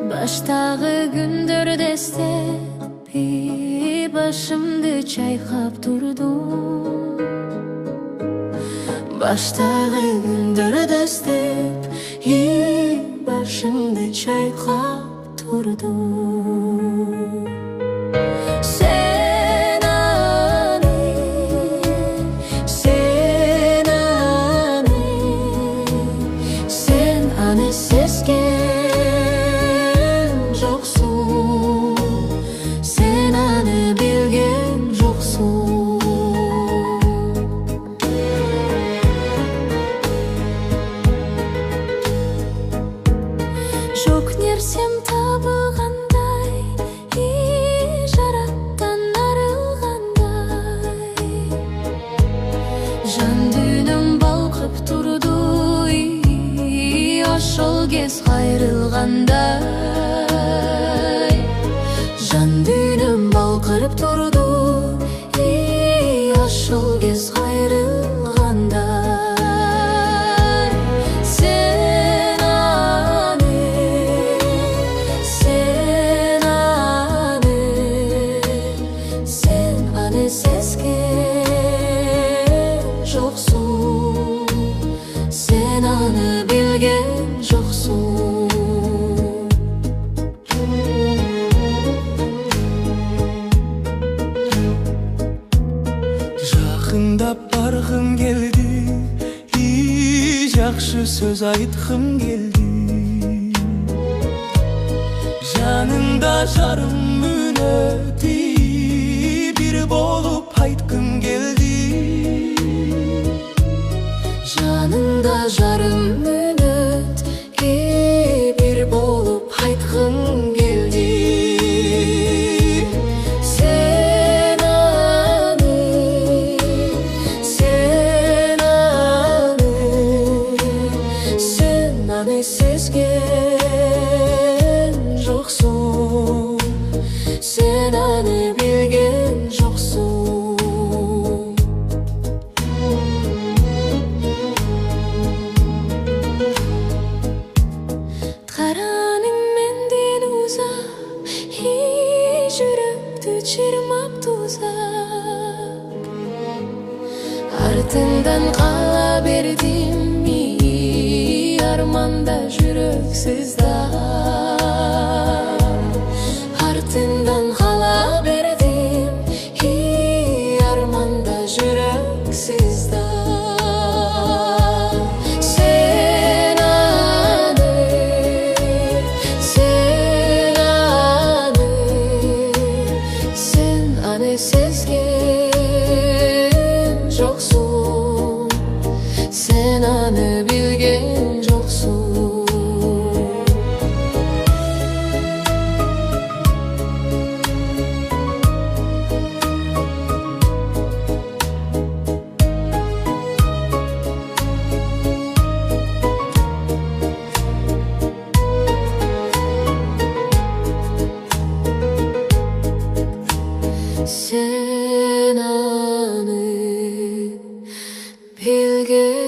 Баштагы күндөрдө эстеп башымды чайкап турдум. Баштагы күндөрдө эстеп башымды чайкап турдум. Sen аны сезген жоксуң, sen аны билген жоксуң. Жок нерсем табылгандай, жараттан арылгандай, жан дүйнөм балкып турду, ошол кез кайрылгандай. Жан дүйнөм балкырып турду, ошол кез кайрылгандай. Sen аны сезген жоксуң, sen аны билген жоксуң. Жакындап баргым келди, жакшы сөз айткым келди. Жаныңда жарым мүнөт бир болуп айткым келди. Жаныңда жарым мүнөт бир болуп айткым келди. Sen аны сезген жоксуң, sen аны билген жоксуң. Караның менден узап, жүрөктү чырмап тузап. Артыңдан кала бердим, арманда жүрөк сыздап. Артыңдан кала бердим, арманда жүрөк сыздап. Sen аны сезген жоксуң, sen аны билген жоксуң. Sen аны билген